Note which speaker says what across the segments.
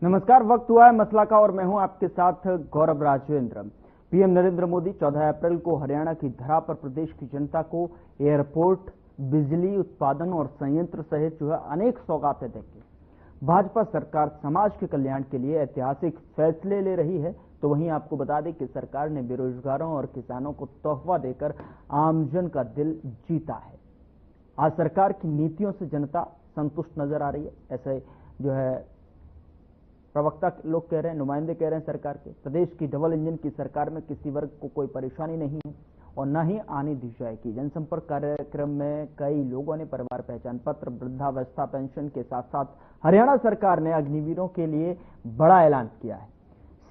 Speaker 1: नमस्कार, वक्त हुआ है मसला का और मैं हूं आपके साथ गौरव राजेंद्र। पीएम नरेंद्र मोदी 14 अप्रैल को हरियाणा की धरा पर प्रदेश की जनता को एयरपोर्ट, बिजली उत्पादन और संयंत्र सहित अनेक सौगातें देंगे। भाजपा सरकार समाज के कल्याण के लिए ऐतिहासिक फैसले ले रही है, तो वहीं आपको बता दें कि सरकार ने बेरोजगारों और किसानों को तोहफा देकर आमजन का दिल जीता है। आज सरकार की नीतियों से जनता संतुष्ट नजर आ रही है, ऐसे प्रवक्ता लोग कह रहे हैं, नुमाइंदे कह रहे हैं सरकार के। प्रदेश की डबल इंजन की सरकार में किसी वर्ग को कोई परेशानी नहीं है और न ही आने दी जाएगी। जनसंपर्क कार्यक्रम में कई लोगों ने परिवार पहचान पत्र, वृद्धावस्था पेंशन के साथ साथ हरियाणा सरकार ने अग्निवीरों के लिए बड़ा ऐलान किया है।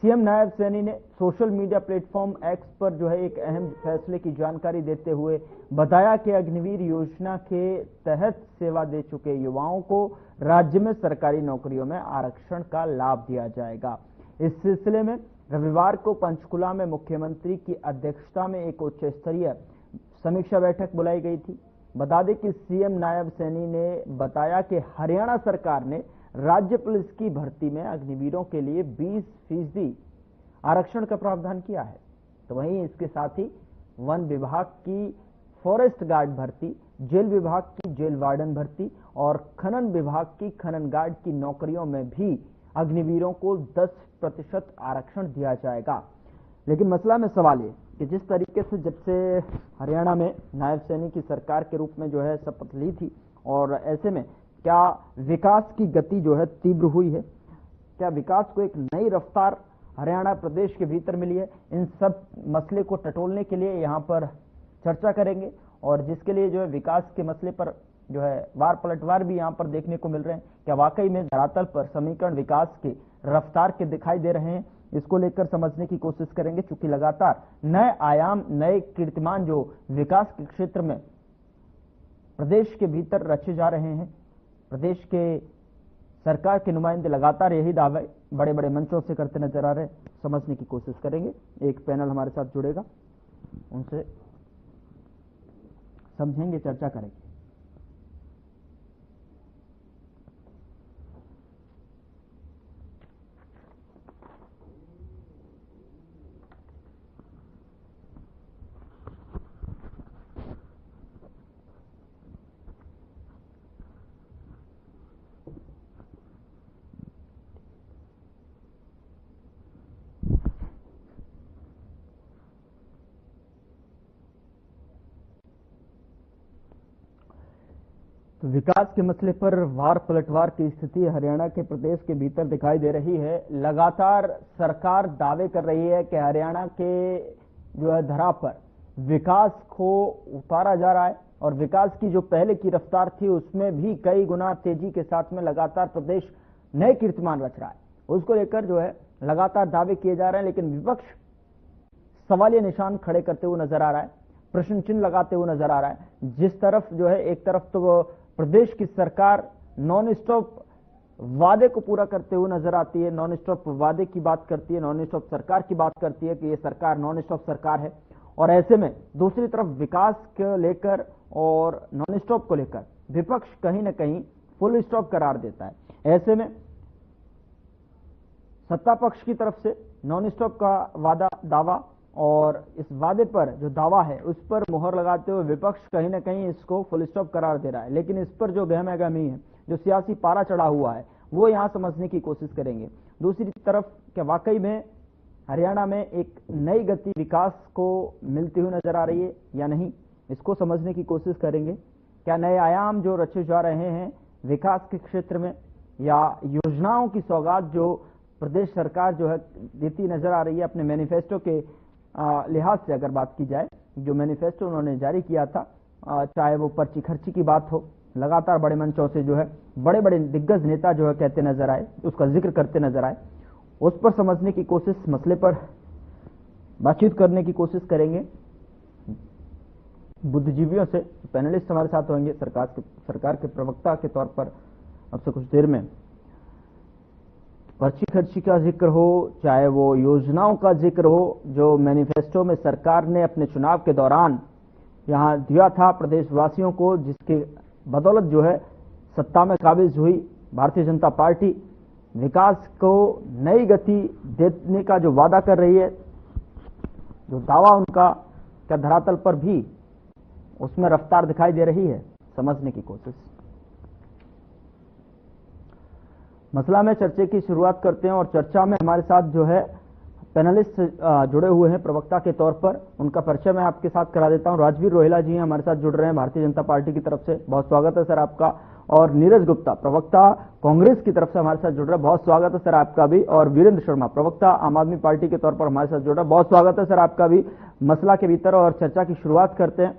Speaker 1: सीएम नायब सैनी ने सोशल मीडिया प्लेटफॉर्म एक्स पर एक अहम फैसले की जानकारी देते हुए बताया कि अग्निवीर योजना के तहत सेवा दे चुके युवाओं को राज्य में सरकारी नौकरियों में आरक्षण का लाभ दिया जाएगा। इस सिलसिले में रविवार को पंचकुला में मुख्यमंत्री की अध्यक्षता में एक उच्च स्तरीय समीक्षा बैठक बुलाई गई थी। बता दें कि सीएम नायब सैनी ने बताया कि हरियाणा सरकार ने राज्य पुलिस की भर्ती में अग्निवीरों के लिए 20% आरक्षण का प्रावधान किया है। तो वहीं इसके साथ ही वन विभाग की फॉरेस्ट गार्ड भर्ती, जेल विभाग की जेल वार्डन भर्ती और खनन विभाग की खनन गार्ड की नौकरियों में भी अग्निवीरों को 10% आरक्षण दिया जाएगा। लेकिन मसला में सवाल ये कि जिस तरीके से जब से हरियाणा में नायब सैनी की सरकार के रूप में शपथ ली थी, और ऐसे में क्या विकास की गति तीव्र हुई है, क्या विकास को एक नई रफ्तार हरियाणा प्रदेश के भीतर मिली है, इन सब मसले को टटोलने के लिए यहाँ पर चर्चा करेंगे। और जिसके लिए विकास के मसले पर वार पलटवार भी यहाँ पर देखने को मिल रहे हैं। क्या वाकई में धरातल पर समीकरण विकास की रफ्तार के दिखाई दे रहे हैं, इसको लेकर समझने की कोशिश करेंगे। चूंकि लगातार नए आयाम, नए कीर्तिमान विकास के क्षेत्र में प्रदेश के भीतर रचे जा रहे हैं। प्रदेश के सरकार के नुमाइंदे लगातार यही दावे बड़े बड़े मंचों से करते नजर आ रहे हैं। समझने की कोशिश करेंगे। एक पैनल हमारे साथ जुड़ेगा, उनसे समझेंगे, चर्चा करेंगे। तो विकास के मसले पर वार पलटवार की स्थिति हरियाणा के प्रदेश के भीतर दिखाई दे रही है। लगातार सरकार दावे कर रही है कि हरियाणा के धरा पर विकास को उतारा जा रहा है और विकास की जो पहले की रफ्तार थी उसमें भी कई गुना तेजी के साथ में लगातार प्रदेश नए कीर्तिमान रच रहा है। उसको लेकर लगातार दावे किए जा रहे हैं, लेकिन विपक्ष सवालिया निशान खड़े करते हुए नजर आ रहा है, प्रश्न चिन्ह लगाते हुए नजर आ रहा है। जिस तरफ एक तरफ तो प्रदेश की सरकार नॉन स्टॉप वादे को पूरा करते हुए नजर आती है, नॉन स्टॉप वादे की बात करती है, नॉन स्टॉप सरकार की बात करती है कि ये सरकार नॉन स्टॉप सरकार है। और ऐसे में दूसरी तरफ विकास को लेकर और नॉन स्टॉप को लेकर विपक्ष कहीं ना कहीं फुल स्टॉप करार देता है। ऐसे में सत्ता पक्ष की तरफ से नॉन स्टॉप का वादा, दावा और इस वादे पर जो दावा है उस पर मुहर लगाते हुए विपक्ष कहीं ना कहीं इसको फुल स्टॉप करार दे रहा है। लेकिन इस पर जो गहमागहमी है, जो सियासी पारा चढ़ा हुआ है, वो यहां समझने की कोशिश करेंगे। दूसरी तरफ क्या वाकई में हरियाणा में एक नई गति विकास को मिलती हुई नजर आ रही है या नहीं, इसको समझने की कोशिश करेंगे। क्या नए आयाम जो रचे जा रहे हैं विकास के क्षेत्र में, या योजनाओं की सौगात जो प्रदेश सरकार देती नजर आ रही है अपने मैनिफेस्टो के लिहाज से अगर बात की जाए, जो मैनिफेस्टो उन्होंने जारी किया था, चाहे वो पर्ची खर्ची की बात हो, लगातार बड़े मंचों से बड़े बड़े दिग्गज नेता कहते नजर आए, उसका जिक्र करते नजर आए, उस पर समझने की कोशिश, मसले पर बातचीत करने की कोशिश करेंगे बुद्धिजीवियों से। पैनलिस्ट हमारे साथ होंगे सरकार के प्रवक्ता के तौर पर। अब से कुछ देर में पर्ची खर्ची का जिक्र हो, चाहे वो योजनाओं का जिक्र हो जो मैनिफेस्टो में सरकार ने अपने चुनाव के दौरान यहां दिया था प्रदेशवासियों को, जिसके बदौलत सत्ता में काबिज हुई भारतीय जनता पार्टी, विकास को नई गति देने का जो वादा कर रही है, जो दावा उनका, क्या धरातल पर भी उसमें रफ्तार दिखाई दे रही है? समझने की कोशिश। मसला में चर्चा की शुरुआत करते हैं और चर्चा में हमारे साथ जो है पैनलिस्ट जुड़े हुए हैं प्रवक्ता के तौर पर। उनका परिचय मैं आपके साथ करा देता हूं। राजवीर रोहिला जी हमारे साथ जुड़ रहे हैं भारतीय जनता पार्टी की तरफ से, बहुत स्वागत है सर आपका। और नीरज गुप्ता प्रवक्ता कांग्रेस की तरफ से हमारे साथ जुड़ रहे हैं, बहुत स्वागत है सर आपका भी। और वीरेंद्र शर्मा प्रवक्ता आम आदमी पार्टी के तौर पर हमारे साथ जुड़ रहे हैं, बहुत स्वागत है सर आपका भी। मसला के भीतर और चर्चा की शुरुआत करते हैं।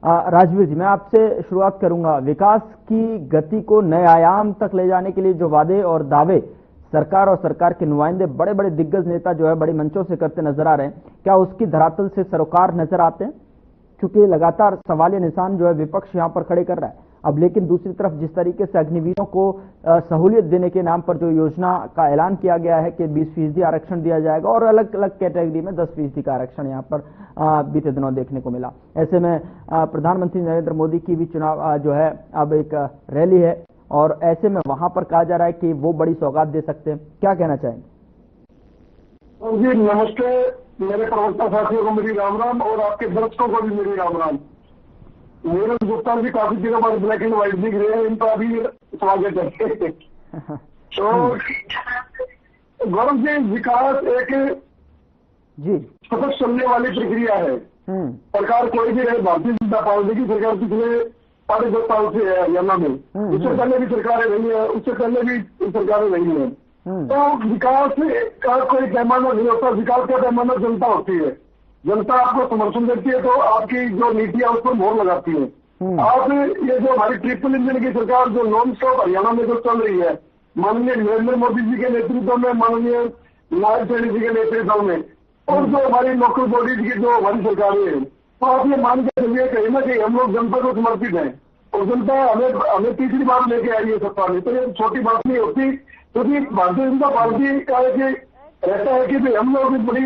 Speaker 1: राजवीर जी, मैं आपसे शुरुआत करूंगा। विकास की गति को नए आयाम तक ले जाने के लिए जो वादे और दावे सरकार और सरकार के नुमाइंदे, बड़े बड़े दिग्गज नेता जो है बड़ी मंचों से करते नजर आ रहे हैं, क्या उसकी धरातल से सरोकार नजर आते हैं? क्योंकि लगातार सवालिया निशान जो है विपक्ष यहां पर खड़े कर रहा है। अब लेकिन दूसरी तरफ जिस तरीके से अग्निवीरों को सहूलियत देने के नाम पर जो योजना का ऐलान किया गया है कि 20% आरक्षण दिया जाएगा और अलग अलग कैटेगरी में 10% का आरक्षण यहां पर बीते दिनों देखने को मिला। ऐसे में प्रधानमंत्री नरेंद्र मोदी की भी चुनाव जो है अब एक रैली है और ऐसे में वहां पर कहा जा रहा है कि वो बड़ी सौगात दे सकते हैं, क्या कहना चाहेंगे?
Speaker 2: जी नमस्ते, मेरे प्रवक्ता साथियों को मेरी राम राम और आपके दर्शकों को भी मेरी राम राम। मेरे गुप्ता जी काफी दिनों बाद ब्लैक एंड व्हाइट दिख रहे हैं, इनका अभी स्वागत है। तो गौरव जी, विकास एक
Speaker 1: जी
Speaker 2: सतत चलने वाली प्रक्रिया है। सरकार कोई भी रहे, भारतीय जनता पार्टी की सरकार पिछले 5.5 साल से है हरियाणा में, उससे पहले भी सरकारें रही है, उससे पहले भी सरकारें रही है। तो विकास का कोई पैमाना नहीं होता, विकास का पैमाना जनता होती है। जनता आपको समर्थन देती है तो आपकी जो नीतियां उस पर मोहर लगाती है। आप ये जो हमारी ट्रिपल इंजन की सरकार जो नॉन स्टॉप हरियाणा में जो चल रही है, माननीय नरेंद्र मोदी जी के नेतृत्व में, माननीय नारायण सैनी जी के नेतृत्व में, और जो हमारी लोकल बॉडीज की जो हमारी सरकारें हैं, तो आप ये मान के चलिए कहीं ना कहीं हम लोग जनता को समर्पित हैं और जनता हमें तीसरी बार लेके आई है सत्ता में। तो ये छोटी बात नहीं होती, क्योंकि भारतीय जनता पार्टी का रहता है कि भाई हम लोग बड़ी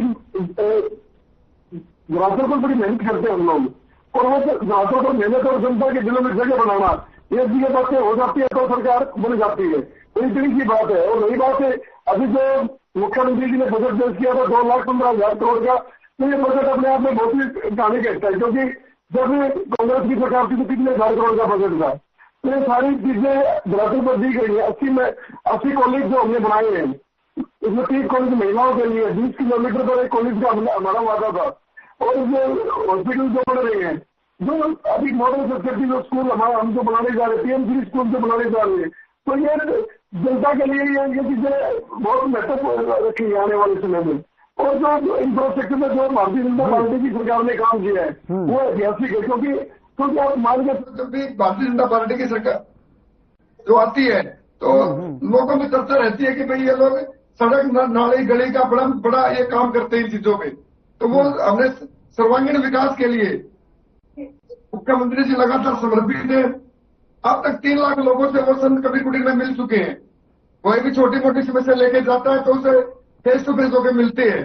Speaker 2: ग्राहकों पर बड़ी मेहनत करते हैं हम लोग, और वो ग्राहकों पर मेहनत और जनता के दिलों में जगह बनाना, ये चीजें बातें हो जाती है तो सरकार बन जाती है। तो इतनी की बात है। और नई बात है, अभी जो मुख्यमंत्री जी ने बजट पेश किया था 2,15,000 करोड़ का, तो ये बजट अपने आप में बहुत ही कहानी कहता है, क्योंकि जब कांग्रेस की सरकार थी तो कितने 1,000 करोड़ का बजट था। तो ये सारी चीजें धरातल पर दी गई है। 80 कॉलेज जो हमने बनाए हैं, इसमें 30 कॉलेज महिलाओं के लिए, 20 किलोमीटर पर एक कॉलेज का हमारा वादा था। और जो हॉस्पिटल जो बन रहे हैं, जो अभी मॉडल फैसिलिटी जो स्कूल हम जो बनाने जा रहे हैं, PMC स्कूल जो बनाने जा रहे हैं, तो ये जनता के लिए ये चीजें बहुत महत्व रखी है आने वाले समय में। और जो इंफ्रास्ट्रक्चर में जो भारतीय जनता पार्टी की सरकार ने काम किया है वो ऐतिहासिक है, क्योंकि आप मान के जब भी भारतीय जनता पार्टी की सरकार जो आती है तो लोगों में चर्चा रहती है कि भाई ये लोग सड़क नाली गली का बड़ा ये काम करते हैं इन चीजों में। तो वो हमने सर्वांगीण विकास के लिए मुख्यमंत्री जी लगातार समर्पित है। अब तक 3 लाख लोगों से वो संत कबीर कुटीर में मिल चुके हैं। कोई भी छोटी मोटी समस्या लेके जाता है तो उसे फेस टू फेस होकर मिलते हैं।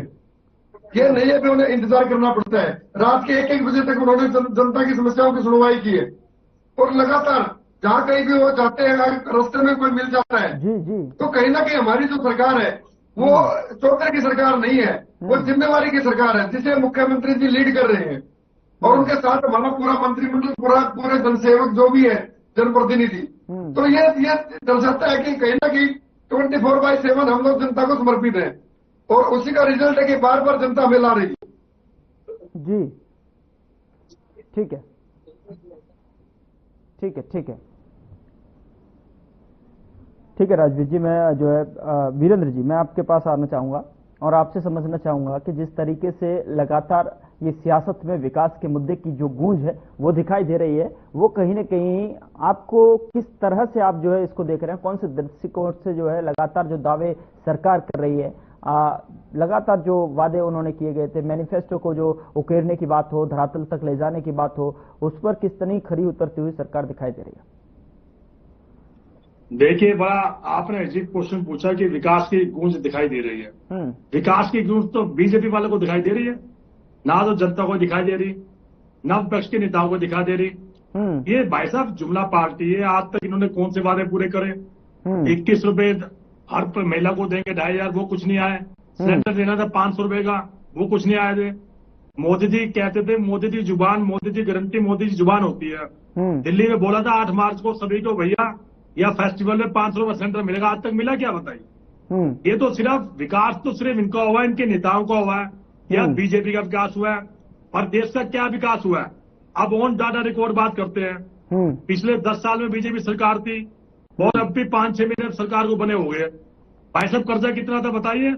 Speaker 2: ये नहीं है कि उन्हें इंतजार करना पड़ता है। रात के 1-1 बजे तक उन्होंने जनता की समस्याओं की सुनवाई की है और लगातार जहां कहीं भी वो जाते हैं, रास्ते में कोई मिल जाता है जी। तो कहीं ना कहीं हमारी जो सरकार है वो चौधरी की सरकार नहीं है, वो जिम्मेवारी की सरकार है जिसे मुख्यमंत्री जी लीड कर रहे हैं। और उनके साथ हमारा पूरा मंत्रिमंडल, पूरे जनसेवक जो भी है, जनप्रतिनिधि। तो ये दर्शाता है कि कहीं ना कहीं 24/7 हम लोग जनता को समर्पित हैं और उसी का रिजल्ट है कि बार बार जनता हमें ला रही है।
Speaker 1: जी ठीक है। ठीक है राजवीर जी, मैं जो है वीरेंद्र जी, मैं आपके पास आना चाहूंगा और आपसे समझना चाहूंगा कि जिस तरीके से लगातार ये सियासत में विकास के मुद्दे की जो गूंज है वो दिखाई दे रही है, वो कहीं न कहीं आपको किस तरह से आप जो है इसको देख रहे हैं? कौन से दृष्टिकोण से जो है लगातार जो दावे सरकार कर रही है, लगातार जो वादे उन्होंने किए गए थे, मैनिफेस्टो को जो उकेरने की बात हो, धरातल तक ले जाने की बात हो, उस पर किस तरह खरी उतरती हुई सरकार दिखाई दे रही है?
Speaker 3: देखिए, बड़ा आपने अजीब क्वेश्चन पूछा कि विकास की गूंज दिखाई दे रही है। विकास की गूंज तो बीजेपी वालों को दिखाई दे रही है, ना तो जनता को दिखाई दे रही, ना विपक्ष के नेताओं को दिखाई दे रही। ये भाई साहब जुमला पार्टी है। आज तक इन्होंने कौन से वादे पूरे करे? 21 रुपए हर महिला को देंगे 2,500, वो कुछ नहीं आए। सिलेंडर देना था 500 रुपए का, वो कुछ नहीं आए थे। मोदी जी कहते थे, मोदी जी जुबान, मोदी जी गारंटी, मोदी जी जुबान होती है। दिल्ली में बोला था 8 मार्च को सभी को, भैया या फेस्टिवल में 500 रुपए सिलेंडर मिलेगा, आज तक मिला क्या बताइए। ये तो सिर्फ विकास तो सिर्फ इनका हुआ है, इनके नेताओं का हुआ है, या बीजेपी का विकास हुआ है, पर देश का क्या विकास हुआ है। अब ऑन डाटा रिकॉर्ड बात करते हैं। पिछले 10 साल में बीजेपी सरकार थी और अब भी 5-6 महीने सरकार को बने हो गए। भाई साहब कर्जा कितना था बताइए।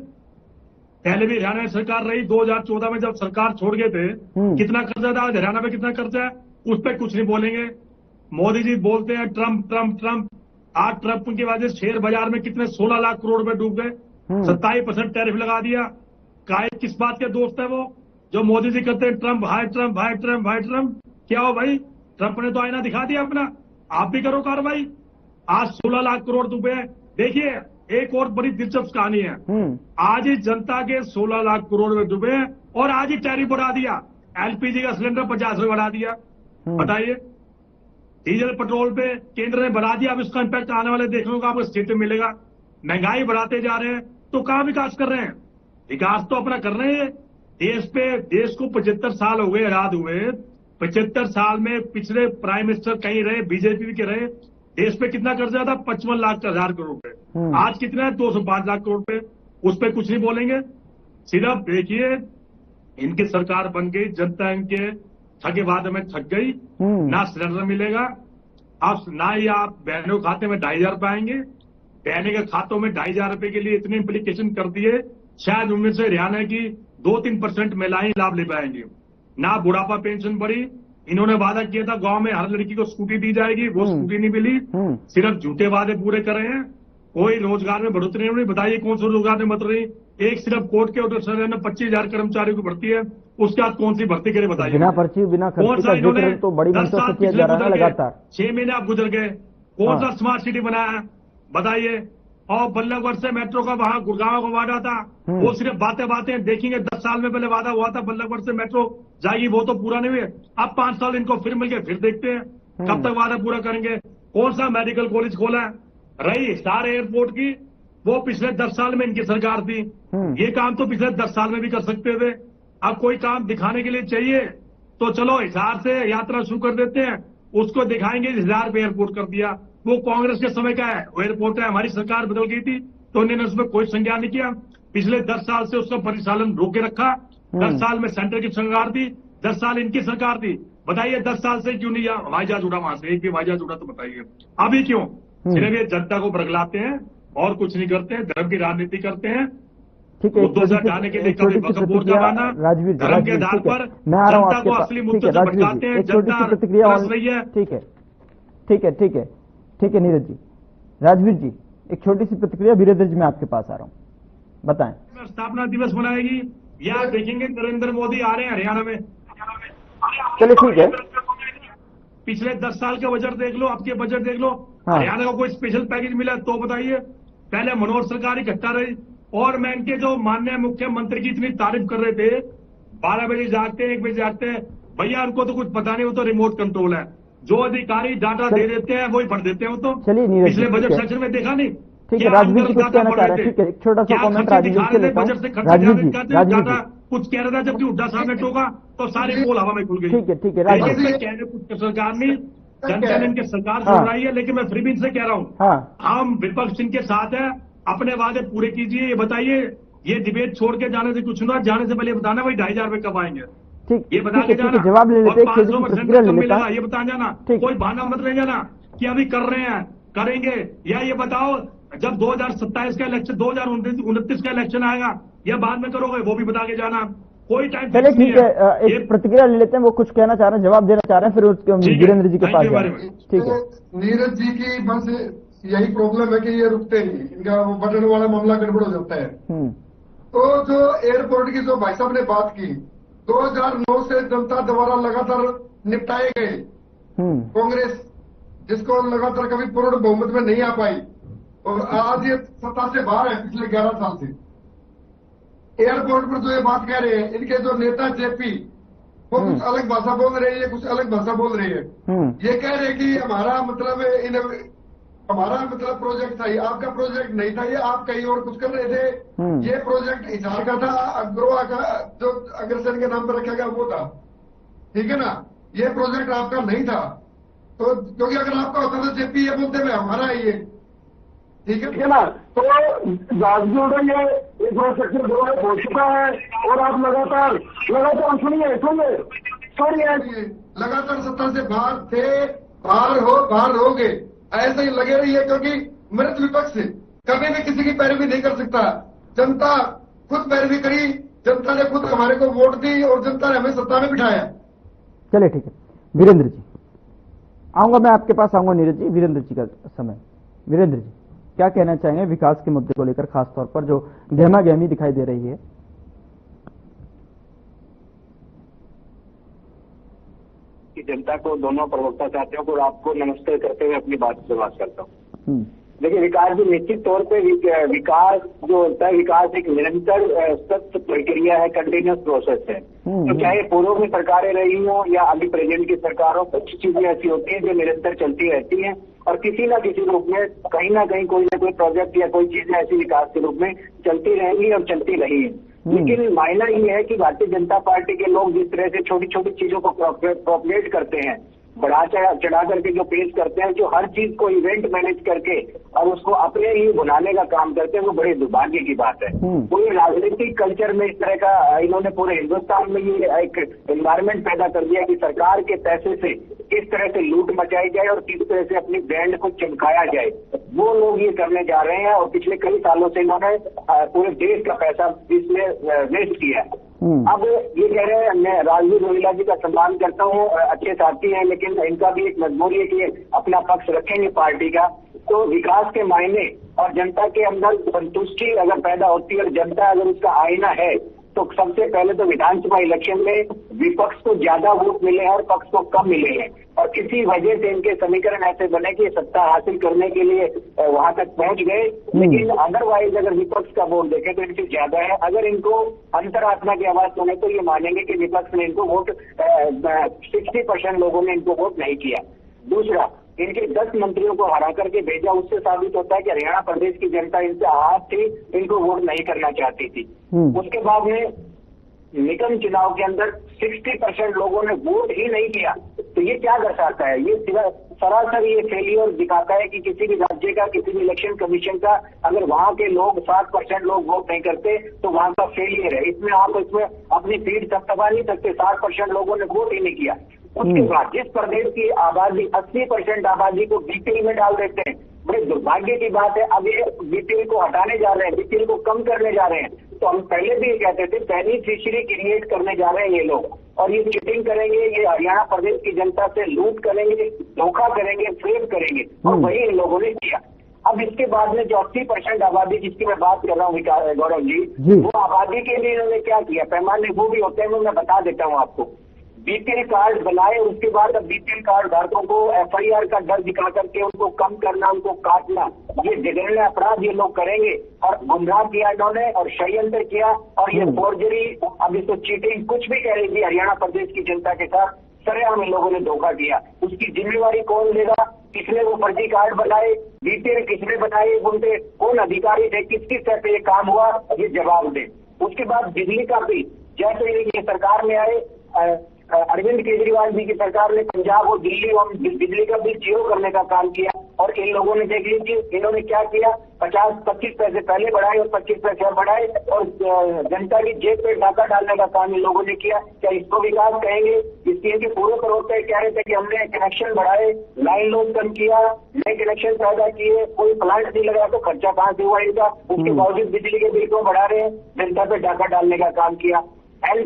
Speaker 3: पहले भी हरियाणा में सरकार रही, 2014 में जब सरकार छोड़ गए थे कितना कर्जा था, आज हरियाणा में कितना कर्जा है उस पर कुछ नहीं बोलेंगे। मोदी जी बोलते हैं ट्रंप ट्रंप ट्रंप। आज ट्रंप की वजह से शेयर बाजार में कितने 16 लाख करोड़ रुपए डूब गए, 27% टैरिफ लगा दिया। किस बात के दोस्त है वो जो मोदी जी कहते हैं ट्रंप हाय ट्रंप हाय ट्रंप हाय ट्रंप। क्या हो भाई, ट्रंप ने तो आईना दिखा दिया अपना, आप भी करो कार्रवाई। आज 16 लाख करोड़ रुपए। देखिए एक और बड़ी दिलचस्प कहानी है, आज ही जनता के 16 लाख करोड़ रुपए डूबे और आज ही टैरिफ बढ़ा दिया। एलपीजी का सिलेंडर 50 रुपए बढ़ा दिया। बताइए, डीजल पेट्रोल पे केंद्र ने बढ़ा दिया। अब इसका इम्पैक्ट आने वाले देखने को आपको स्टेट में मिलेगा। महंगाई बढ़ाते जा रहे हैं तो कहां विकास कर रहे हैं। विकास तो अपना कर रहे हैं। देश को 75 साल हो गए आजाद हुए। 75 साल में पिछले प्राइम मिनिस्टर कहीं रहे, बीजेपी के रहे। देश पे कितना कर्जा था, 55 लाख हजार करोड़ रुपए। आज कितना है, 205 लाख करोड़ रुपए। उस पर कुछ नहीं बोलेंगे। सिर्फ देखिए इनकी सरकार बन गई, जनता इनके ठगे वादे में ठग गई। ना सिलेंडर मिलेगा, अब ना ही आप बहनों के खाते में 2,500 रुपए आएंगे। बहने के खातों में 2,500 रुपए के लिए इतने इम्प्लीकेशन कर दिए, शायद उनमें से हरियाणा की 2-3% महिलाएं लाभ ले पाएंगी। ना बुढ़ापा पेंशन बढ़ी। इन्होंने वादा किया था गांव में हर लड़की को स्कूटी दी जाएगी, वो स्कूटी नहीं मिली। सिर्फ झूठे वादे पूरे कर रहे हैं। कोई रोजगार में बढ़ोतरी नहीं। बताइए कौन सा रोजगार में बढ़ रही। एक सिर्फ कोर्ट के ऑर्डर में 25,000 कर्मचारियों की भर्ती है, उसके बाद कौन सी भर्ती करे बताइए।
Speaker 1: बिना पर्ची बिना खर्च का जिक्र तो बड़ी मंशा से किया जा रहा है लगातार।
Speaker 3: 6 महीने आप गुजर गए, कौन सा स्मार्ट सिटी बनाया बताइए। और बल्लभगढ़ से मेट्रो का वहां गुड़गांव का वादा था, वो सिर्फ बातें देखेंगे। 10 साल में पहले वादा हुआ था बल्लभगढ़ से मेट्रो जाएगी, वो तो पूरा नहीं हुए। अब 5 साल इनको फिर मिल गए, फिर देखते हैं कब तक वादा पूरा करेंगे। कौन सा मेडिकल कॉलेज खोला है, रही हिसार एयरपोर्ट की, वो पिछले 10 साल में इनकी सरकार थी। ये काम तो पिछले 10 साल में भी कर सकते थे। अब कोई काम दिखाने के लिए चाहिए तो चलो हिसार से यात्रा शुरू कर देते हैं, उसको दिखाएंगे हिसार पे एयरपोर्ट कर दिया। वो कांग्रेस के समय का है, वो एयरपोर्ट है। हमारी सरकार बदल गई थी तो उन्होंने उसमें कोई संज्ञान नहीं किया। पिछले 10 साल से उसका परिचालन रोके रखा। 10 साल में सेंटर की सरकार थी, 10 साल इनकी सरकार थी। बताइए 10 साल से क्यों नहीं हवाई जहाज उड़ा वहां से, एक भी हवाई जहाज उड़ा तो बताइए। अभी क्यों? सिर्फ ये जनता को बरगलाते हैं और कुछ नहीं करते हैं, धर्म की राजनीति करते हैं।
Speaker 1: ठीक है,
Speaker 3: मुद्दों से हटाने के लिए कभी वक्फ बोर्ड का बहाना, धर्म के आधार पर जनता को असली मुद्दों से भटकाते हैं। जनता तरस रही है।
Speaker 1: ठीक है नीरज जी। राजवीर जी, एक छोटी सी प्रतिक्रिया। वीरेंद्र जी मैं आपके पास आ रहा हूँ, बताएं।
Speaker 3: स्थापना दिवस मनाएगी या देखेंगे नरेंद्र मोदी आ रहे हैं हरियाणा में।
Speaker 1: चलिए ठीक है,
Speaker 3: पिछले 10 साल के बजट देख लो, अब के बजट देख लो। हरियाणा को कोई स्पेशल पैकेज मिला तो बताइए। पहले मनोहर सरकार इकट्ठा रही और मैं इनके जो माननीय मुख्यमंत्री की इतनी तारीफ कर रहे थे, 12 बजे जागते हैं, 1 बजे जागते हैं। भैया उनको तो कुछ पता नहीं, वो तो रिमोट कंट्रोल है। जो अधिकारी डाटा दे देते हैं वही पढ़ देते हैं। वो तो पिछले बजट सेशन में देखा नहीं।
Speaker 1: ठीक है, राजवीर जी कुछ कहना चाह रहे हैं। ठीक है, एक छोटा सा कमेंट राजवीर जी से लेता हूं।
Speaker 3: कुछ कह रहा था, जबकि हुड्डा साहब ने टोका तो सारी पोल हवा में खुल गई।
Speaker 1: ठीक है राजवीर,
Speaker 3: कहने कुछ सरकार नहीं, जनता इनके सरकार छोड़ रही है। लेकिन मैं फिर भी इनसे कह रहा हूँ, हम विपक्ष इनके साथ है, अपने वादे पूरे कीजिए। ये बताइए, ये डिबेट छोड़ के जाने से कुछ ना, जाने से पहले बताना भाई 2,500 रुपए कब आएंगे।
Speaker 1: ठीक,
Speaker 3: ये बता के जाना।
Speaker 1: जवाब ले लेते हैं,
Speaker 3: 500% कब मिलेगा ये बता जाना। कोई बहाना मत रह जाना कि अभी कर रहे हैं, करेंगे। या ये बताओ जब 2027 का इलेक्शन, 2029 का इलेक्शन आएगा, या बाद में करोगे, वो भी बता के जाना। कोई टाइम।
Speaker 1: चलिए ठीक है, एक प्रतिक्रिया ले लेते हैं। वो कुछ कहना चाह रहे हैं, जवाब देना चाह रहे हैं, फिर उसके वीरेंद्र जी के पास जाएंगे। ठीक है,
Speaker 2: नीरज जी की बस यही प्रॉब्लम है कि ये रुकते नहीं, इनका वो बटन वाला मामला गड़बड़ हो जाता है। तो जो एयरपोर्ट की जो भाई साहब ने बात की, 2009 से जनता द्वारा लगातार निपटाए गए, कांग्रेस जिसको लगातार कभी पूर्ण बहुमत में नहीं आ पाई और आज ये सत्ता से बाहर है पिछले 11 साल से। एयरपोर्ट पर जो ये बात कह रहे हैं, इनके जो नेता जेपी, वो कुछ अलग भाषा बोल रहे हैं, कुछ अलग भाषा बोल रहे हैं। ये कह रहे हैं कि हमारा मतलब इन हमारा मतलब प्रोजेक्ट था, ये आपका प्रोजेक्ट नहीं था, ये आप कहीं और कुछ कर रहे थे। ये प्रोजेक्ट हिसार का था, अग्रवा का जो अग्रसेन के नाम पर रखा गया वो था, ठीक है ना। ये प्रोजेक्ट आपका नहीं था, तो क्योंकि अगर आपका होता तो जेपी ये बोलते मैं हमारा है ये, ठीक है ना। तो राजगुड़ ये इंफ्रास्ट्रक्चर डेवलप हो चुका है और आप लगातार सुनिए लगातार सत्ता से बाहर थे, बाहर रहोगे, ऐसे ही लगे रहिए, क्योंकि मृत विपक्ष कभी भी किसी की पैरवी नहीं कर सकता। जनता खुद पैरवी करी, जनता ने खुद हमारे को वोट दी और जनता ने हमें सत्ता में बिठाया।
Speaker 1: चलिए ठीक है, वीरेंद्र जी आऊंगा, मैं आपके पास आऊंगा। नीरज जी, वीरेंद्र जी का समय। वीरेंद्र जी क्या कहना चाहेंगे विकास के मुद्दे को लेकर, खासतौर पर जो गहमा गहमी दिखाई दे रही है?
Speaker 4: कि जनता को, दोनों प्रवक्ता साथियों को आपको नमस्ते करते हुए अपनी बात से बात करता हूँ। देखिए, विकास भी निश्चित तौर पे विकास जो होता है, विकास एक निरंतर सतत प्रक्रिया है, कंटिन्यूस प्रोसेस है। तो चाहे पूर्व में सरकारें रही हो या अभी प्रेजेंट की सरकार हो, कुछ चीजें ऐसी होती हैं जो निरंतर चलती रहती हैं और किसी ना किसी रूप में कहीं ना कहीं कोई ना कोई प्रोजेक्ट या कोई चीजें ऐसी विकास के रूप में चलती रहेंगी और चलती रही है। लेकिन मायना ये है कि भारतीय जनता पार्टी के लोग जिस तरह से छोटी छोटी चीजों को प्रोपगेट करते हैं, बढ़ा चढ़ा करके जो पेश करते हैं, जो हर चीज को इवेंट मैनेज करके और उसको अपने लिए बुलाने का काम करते हैं, वो बड़े दुर्भाग्य की बात है। पूरे राजनीतिक कल्चर में इस तरह का इन्होंने पूरे हिंदुस्तान में ये एक एनवायरमेंट पैदा कर दिया कि सरकार के पैसे से किस तरह से लूट मचाई जाए और किस तरह से अपनी ब्रांड को चमकाया जाए, वो लोग ये करने जा रहे हैं। और पिछले कई सालों से इन्होंने पूरे देश का पैसा इसमें वेस्ट किया है। अब ये कह रहे हैं, मैं राजवीर रोहिला जी का सम्मान करता हूँ, अच्छे साथी हैं, लेकिन इनका भी एक मजबूरी है कि अपना पक्ष रखेंगे पार्टी का। तो विकास के मायने और जनता के अंदर संतुष्टि अगर पैदा होती है और जनता अगर उसका आईना है, तो सबसे पहले तो विधानसभा इलेक्शन में विपक्ष को ज्यादा वोट मिले हैं और पक्ष को कम मिले हैं, और किसी वजह से इनके समीकरण ऐसे बने कि सत्ता हासिल करने के लिए वहां तक पहुंच गए। लेकिन अदरवाइज अगर विपक्ष का वोट देखें तो इनसे ज्यादा है। अगर इनको अंतरात्मा की आवाज सुने तो ये मानेंगे कि विपक्ष ने इनको वोट 60% लोगों ने इनको वोट नहीं किया। दूसरा, इनके 10 मंत्रियों को हरा करके भेजा, उससे साबित होता है कि हरियाणा प्रदेश की जनता इनसे आहत थी, इनको वोट नहीं करना चाहती थी। उसके बाद में निगम चुनाव के अंदर 60% लोगों ने वोट ही नहीं किया। तो ये क्या दर्शाता है? ये सरासर ये फेलियर दिखाता है कि किसी भी राज्य का, किसी भी इलेक्शन कमीशन का, अगर वहां के लोग 60% लोग वोट नहीं करते तो वहां का फेलियर है। इसमें आप अपनी सीट थपथपा नहीं सकते, 60% लोगों ने वोट ही नहीं किया। उसके बाद जिस प्रदेश की आबादी 80% आबादी को बीपीएल में डाल देते हैं, बड़े दुर्भाग्य की बात है। अब ये बीपीएल को हटाने जा रहे हैं, बीपीएल को कम करने जा रहे हैं। तो हम पहले भी ये कहते थे, बेनिफिशियरी क्रिएट करने जा रहे हैं ये लोग, और ये चीटिंग करेंगे, ये हरियाणा प्रदेश की जनता से लूट करेंगे, धोखा करेंगे, फ्रेब करेंगे, और वही इन लोगों ने किया। अब इसके बाद में जो 80% आबादी जिसकी मैं बात कर रहा हूँ गौरव जी, वो आबादी के लिए इन्होंने क्या किया, पैमाने वो भी होते हैं, मैं बता देता हूँ आपको। बीपीएल कार्ड बनाए, उसके बाद अब बीपीएल कार्ड धारकों को एफआईआर का डर दिखा करके उनको कम करना, उनको काटना, ये जघन्य अपराध ये लोग करेंगे। और गुमराह किया इन्होंने और षड्यंत्र किया, और ये फोर्जरी, अब इसको चीटिंग कुछ भी कह रही थी हरियाणा प्रदेश की जनता के साथ, सरेआम इन लोगों ने धोखा किया। उसकी जिम्मेवारी कौन लेगा? किसने वो फर्जी कार्ड बनाए, बीपीएल किसने बनाए, उनके कौन अधिकारी थे, किस किस तरह से ये काम हुआ, ये जवाब दे। उसके बाद बिजली का बिल, जैसे ये सरकार में आए, अरविंद केजरीवाल जी की सरकार ने पंजाब और दिल्ली और बिजली का बिल जीरो करने का काम किया, और इन लोगों ने देख लीजिए इन्होंने क्या किया, 50-25 पैसे पहले बढ़ाए और 25 पैसे और बढ़ाए, और जनता की जेब पे डाका डालने का काम इन लोगों ने किया। क्या इसको विकास कहेंगे? इसके इनके पूर्व प्रवक्ता कह रहे थे कि हमने कनेक्शन बढ़ाए, लाइन लोड कम किया, नए कनेक्शन पैदा किए, कोई प्लांट नहीं लगा, तो खर्चा कहाँ से हुआ इनका? उसके बावजूद बिजली के बिल को बढ़ा रहे हैं, जनता पे डाका डालने का काम किया। एल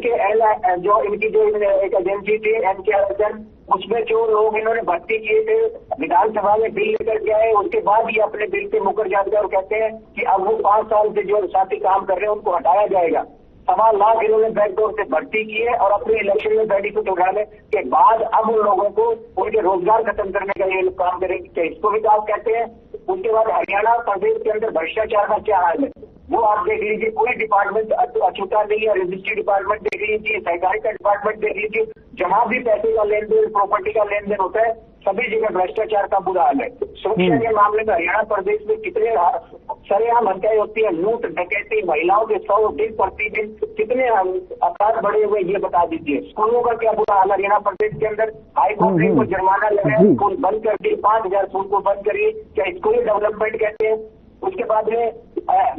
Speaker 4: जो इनकी जो एक एजेंसी थी NKL, उसमें जो लोग इन्होंने भर्ती किए थे, विधानसभा में बिल लेकर के आए, उसके बाद ये अपने बिल से मुकर जाते हैं और कहते हैं कि अब वो 5 साल से जो साथी काम कर रहे हैं उनको हटाया जाएगा। 1.25 लाख इन्होंने बैकडोर से भर्ती की है, और अपने इलेक्शन में बेनिफिट उठाने के बाद अब उन लोगों को उनके रोजगार खत्म करने का ये काम करेंगे। क्या इसको विकास कहते हैं? उसके बाद हरियाणा प्रदेश के अंदर भ्रष्टाचार का क्या हाल है वो आप देख लीजिए। कोई डिपार्टमेंट अछूता नहीं है, रजिस्ट्री डिपार्टमेंट देख लीजिए, सहकारिता डिपार्टमेंट देख लीजिए, जहां भी पैसे का लेन देन, प्रॉपर्टी का लेन देन होता है, सभी जगह भ्रष्टाचार का बुरा हाल है। सुरक्षा के मामले में हरियाणा प्रदेश में कितने सरेआम हत्याएं होती है, लूट डकैती, महिलाओं के 100 दिन प्रतिदिन कितने अपराध बढ़े हुए ये बता दीजिए। स्कूलों का क्या बुरा हाल हरियाणा प्रदेश के अंदर, हाईकोर्ट ने को जुर्माना लगाया, स्कूल बंद कर दी, 5000 स्कूल को बंद करिए, क्या स्कूल डेवलपमेंट कहते हैं। उसके बाद में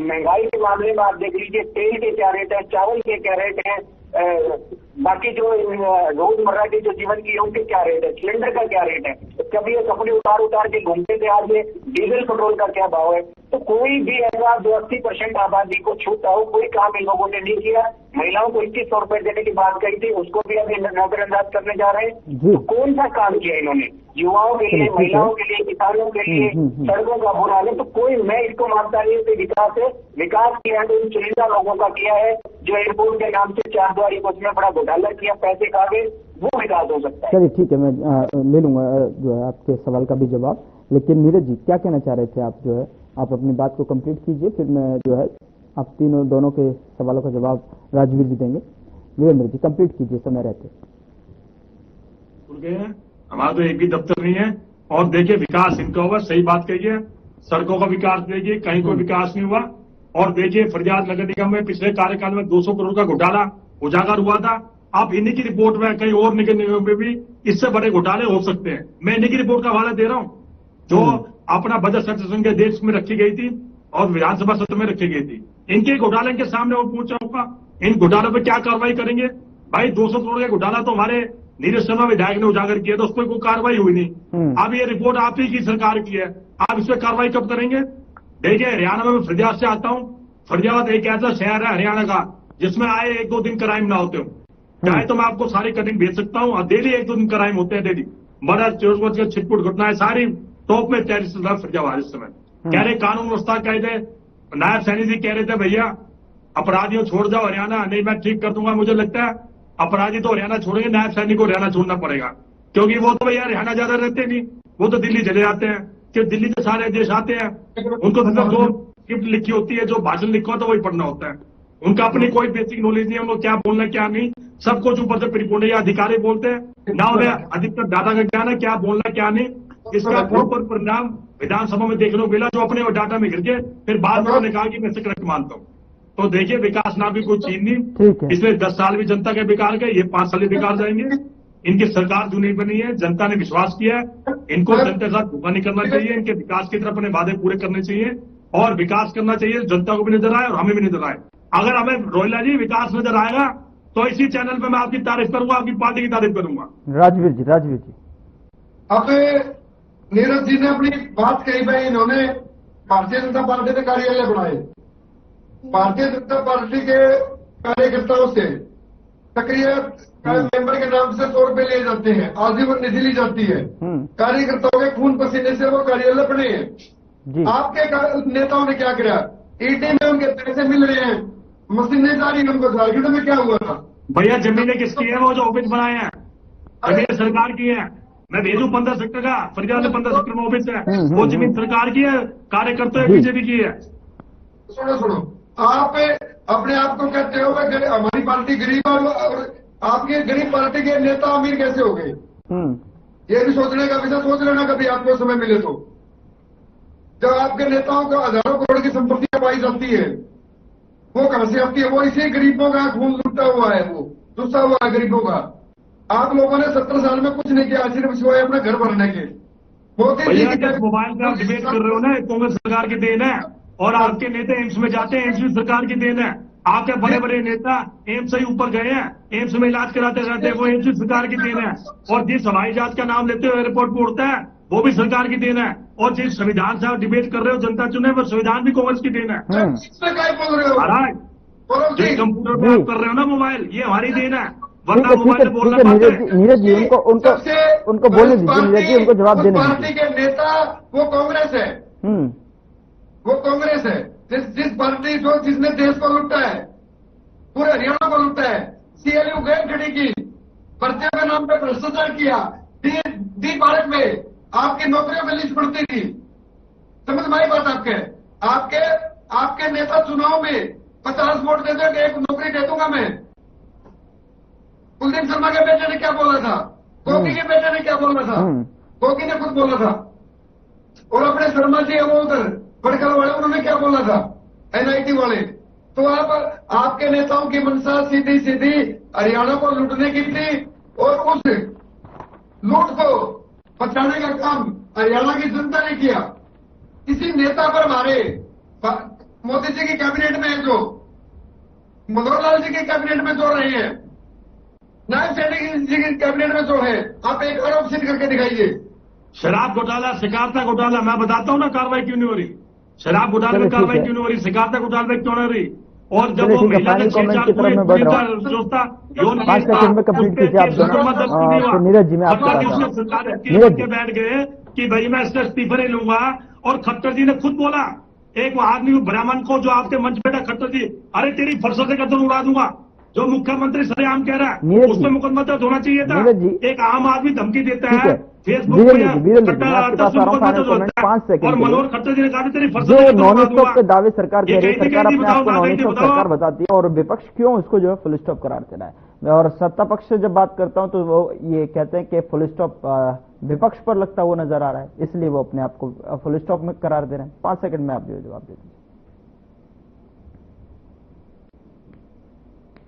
Speaker 4: महंगाई के मामले में आप देख लीजिए, तेल के क्या रेट है, चावल के क्या रेट है, बाकी जो रोजमर्रा के जो जीवन की उनके क्या रेट है, सिलेंडर का क्या रेट है, कभी ये कपड़े उतार के घूमते थे, आज ये डीजल पेट्रोल का क्या भाव है। तो कोई भी ऐसा जो 80% आबादी को छूता हो कोई काम इन लोगों ने नहीं किया। महिलाओं को 2100 रुपए देने की बात कही थी, उसको भी अभी नजरअंदाज करने जा रहे हैं। तो कौन सा काम किया इन्होंने युवाओं के लिए, महिलाओं के लिए, किसानों के लिए, सड़कों का बुरा हाल है। तो कोई, मैं इसको मानता नहीं कि विकास है। विकास किया है तो इन चुनिंदा लोगों का किया है, जो एयरपोर्ट के नाम से 4 द्वारी को उसमें बड़ा घोटाला किया, पैसे खा गए, वो विकास हो सकता है।
Speaker 1: चलिए ठीक है, मैं ले लूंगा जो है आपके सवाल का भी जवाब। लेकिन नीरज जी क्या कहना चाह रहे थे आप? जो है आप अपनी बात को कंप्लीट कीजिए, फिर मैं जो है आप दोनों के सवालों का जवाब राजवीर जी देंगे। वीरेंद्र जी कंप्लीट कीजिए, समय रहते।
Speaker 3: हमारा तो एक भी दफ्तर नहीं है। और देखिए विकास इनका हुआ, सही बात कही है, सड़कों का विकास देखिए, कहीं कोई विकास नहीं हुआ। और देखिए फरियाद नगर निगम में पिछले कार्यकाल में 200 करोड़ का घोटाला उजागर हुआ था। आप इन्हीं की रिपोर्ट में, कहीं और नगर निगम में भी इससे बड़े घोटाले हो सकते हैं। मैं इन्हीं की रिपोर्ट का हवाला दे रहा हूं, जो अपना बजट सत्र के देश में रखी गई थी और विधानसभा सत्र में रखी गई थी। इनके घोटाले के सामने वो पूछ रहा होगा, इन घोटालों पर क्या कार्रवाई करेंगे? भाई 200 करोड़ का घोटाला तो हमारे नीरज शर्मा विधायक ने उजागर किया, तो उस पर कोई कार्रवाई हुई नहीं। अब ये रिपोर्ट आप ही की सरकार की है, आप इस पर कार्रवाई कब करेंगे? देखिए हरियाणा में मैं फरियाद से आता हूं। फरियाद एक ऐसा शहर है हरियाणा का जिसमें आए 1-2 दिन क्राइम ना होते हो। चाहे तो मैं आपको सारी कटिंग भेज सकता हूं, और डेली 1-2 दिन क्राइम होते हैं, डेली मर्डर, चोर, छिटपुट घटनाएं सारी टॉप में टेररिस्ट फरियाद इस समय कह रहे कानून व्यवस्था कह रहे। नायब सैनी जी कह रहे थे भैया अपराधियों छोड़ जाओ हरियाणा, नहीं मैं ठीक कर दूंगा। मुझे लगता है अपराधी तो हरियाणा छोड़ेंगे, नायब सैनी को हरियाणा छोड़ना पड़ेगा, क्योंकि वो तो भैया हरियाणा ज्यादा रहते नहीं, वो तो दिल्ली चले जाते हैं। कि दिल्ली से सारे देश आते हैं, उनको तो जो स्क्रिप्ट लिखी होती है, जो भाषण लिखा होता है वही पढ़ना होता है। उनका अपनी कोई बेसिक नॉलेज नहीं है, उनको क्या बोलना क्या नहीं, सब कुछ ऊपर से परिपूर्ण अधिकारी बोलते हैं ना, उन्हें अधिकतर डाटा का ज्ञान है, क्या बोलना क्या नहीं। इसका प्रॉपर परिणाम विधानसभा में देखने को मिला, जो अपने डाटा में गिर के फिर बाद में उन्होंने कहा कि मैं इसे करेक्ट मानता हूँ। तो देखिए विकास नाम की कोई चीज नहीं, पिछले 10 साल भी जनता के बेकार गए, ये 5 साल भी बेकार जाएंगे। इनकी सरकार जो नहीं बनी है, जनता ने विश्वास किया है, इनको जनता के साथ धोखा नहीं करना चाहिए, इनके विकास की तरफ अपने वादे पूरे करने चाहिए और विकास करना चाहिए, जनता को भी नजर आए और हमें भी नजर आए। अगर हमें रोहिला जी विकास नजर आएगा तो इसी चैनल पे मैं आपकी तारीफ करूंगा, आपकी पार्टी की तारीफ करूंगा।
Speaker 1: राजवीर जी
Speaker 2: अब नीरज जी ने अपनी बात कही, भाई इन्होंने भारतीय जनता पार्टी के कार्यालय बनाए, भारतीय जनता पार्टी के कार्यकर्ताओं से सक्रिय मेंबर के नाम से 100 रुपए लिए जाते हैं, आजीवन निधि ली जाती है, कार्यकर्ताओं के खून पसीने से वो कार्यालय बने हैं। आपके नेताओं ने क्या किया? ईडी में उनके पैसे मिल रहे हैं, मशीनें जा रही है उनको, झारखंड में क्या हुआ था?
Speaker 3: भैया जमीनें किसकी है? वो जो ऑफिस बनाए हैं जमीन सरकार की है। मैं भेजू 15 सेक्टर का, फरियाद में 15 सेक्टर में ऑफिस है, वो जमीन सरकार की है, कार्यकर्ता बीजेपी की है।
Speaker 2: सुनो, आप अपने आप को कहते हो हमारी पार्टी गरीब, और आपके गरीब पार्टी के नेता अमीर कैसे हो गए? ये भी सोचने का विषय सोच लेना कभी आपको समय मिले तो। जब आपके नेताओं को हजारों करोड़ की संपत्तियां पाई जाती है, वो कहां से आती है? वो इसी गरीबों का खून लुटा हुआ है, वो दुस्सा हुआ है गरीबों का। आप लोगों ने 17 साल में कुछ नहीं किया, सिर्फ सिवाय अपना घर भरने के। मोदी जी
Speaker 3: मोबाइल पे आप डिबेट कर रहे हो ना, कांग्रेस सरकार की देन है, और आपके नेता एम्स में जाते हैं, एम्स भी सरकार की देन है। आपके बड़े बड़े नेता एम्स से ही ऊपर गए हैं, एम्स में इलाज कराते रहते हैं, वो एम्स भी सरकार की देन है। और जिस हवाई जहाज का नाम लेते हुए एयरपोर्ट पर उड़ता है वो भी सरकार की देन है। और जिस संविधान से आप डिबेट कर रहे हो जनता चुने, वो संविधान भी कांग्रेस की देन है। महाराज जो कंप्यूटर पे आप कर रहे हो ना मोबाइल, ये हमारी देन है, वरना मोबाइल में बोलना पाते हैं।
Speaker 1: नीरज जी उनको बोलने दीजिए, नीरज जी उनको जवाब देने दीजिए।
Speaker 2: पार्टी के नेता वो कांग्रेस है, वो कांग्रेस है। जिस पार्टी जो जिसने देश को लुटा है, पूरे हरियाणा को लुटा है, सीएलयू गैर खड़ी की, पर्चे के नाम पे भ्रष्टाचार किया, डी भारत में आपकी नौकरियों में लिस्ट पड़ती थी। समझ में आई बात? आपके नेता चुनाव में 50 वोट दे दो, एक नौकरी दे दूंगा मैं। कुलदीप शर्मा के बेटे ने क्या बोला था? कोकी के बेटे ने क्या बोला था?
Speaker 5: गोगी ने खुद बोला था, और अपने शर्मा जी है वो उधर पड़कल वाले, उन्होंने क्या बोला था, एनआईटी वाले। तो आपके नेताओं की मंशा सीधी सीधी हरियाणा को लूटने की थी, और उस लूट को बचाने का काम हरियाणा की जनता ने किया। किसी नेता पर हमारे मोदी जी की कैबिनेट में जो मनोहर लाल जी के कैबिनेट में जो रहे हैं, नायब सैनिक जी के कैबिनेट में जो है, आप एक आरोप सिद्ध करके दिखाइए।
Speaker 3: शराब घोटाला, शिकारता घोटाला, मैं बताता हूं ना कार्रवाई क्यों नहीं हो रही। शराब घोटाले में कार्रवाई क्यों नहीं हो रही, शिकारता घोटाले में क्यों नहीं हो रही। और जब वो महिला के छेड़छाड़ हुए,
Speaker 1: नीरज जी, मैं
Speaker 3: आपको बैठ गए कि भाई मैं इसका इस्तीफा नहीं लूंगा, और खट्टर जी ने खुद बोला, एक आदमी ब्राह्मण को जो आपके मंच बैठा, खट्टर जी, अरे तेरी फरसों से गर्दन उड़ा दूंगा, जो मुख्यमंत्री सरेआम कह रहा है उसमें मुकदमा दर्ज होना चाहिए था। एक आम आदमी धमकी देता है फेसबुक पे, और मनोहर खट्टर जी ने कहा तेरी फरसों से
Speaker 1: नॉन स्टॉप के दावे सरकार कह रही है, सरकार अपने आप को नॉन स्टॉप सरकार बताती है, और विपक्ष क्यों उसको जो है फुल स्टॉप करार दे रहा है। और सत्ता पक्ष से जब बात करता हूं तो वो ये कहते हैं कि फुल स्टॉप विपक्ष पर लगता हुआ नजर आ रहा है, इसलिए वो अपने आप को फुल स्टॉप में करार दे रहे हैं। 5 सेकंड में आप जो जवाब दे दीजिए।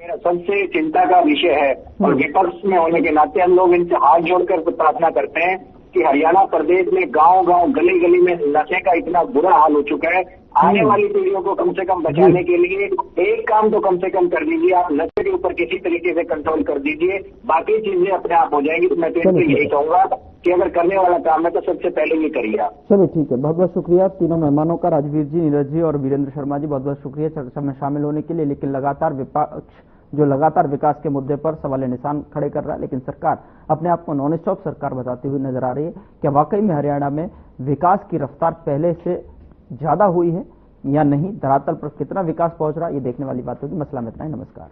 Speaker 4: मेरा सबसे चिंता का विषय है, और विपक्ष में होने के नाते हम लोग इनसे हाथ जोड़कर प्रार्थना करते हैं कि हरियाणा प्रदेश में गांव-गांव, गली-गली में नशे का इतना बुरा हाल हो चुका है। आने वाली पीढ़ियों को कम से कम बचाने के लिए एक काम तो कम से कम कर दीजिए, आप नशे के ऊपर किसी तरीके से कंट्रोल कर दीजिए, बाकी चीजें अपने आप हो जाएंगी। तो मैं तो इनको यही कहूंगा कि अगर करने वाला काम है तो सबसे पहले ये करिए आप।
Speaker 1: चलो ठीक है, बहुत बहुत शुक्रिया तीनों मेहमानों का, राजवीर जी, नीरज जी और वीरेंद्र शर्मा जी, बहुत बहुत शुक्रिया चर्चा में शामिल होने के लिए। लेकिन लगातार विपक्ष जो लगातार विकास के मुद्दे पर सवाल निशान खड़े कर रहा है, लेकिन सरकार अपने आप को नॉन स्टॉप सरकार बताती हुई नजर आ रही है। क्या वाकई में हरियाणा में विकास की रफ्तार पहले से ज्यादा हुई है या नहीं, धरातल पर कितना विकास पहुंच रहा है, ये देखने वाली बात होगी। मसला में इतना ही, नमस्कार।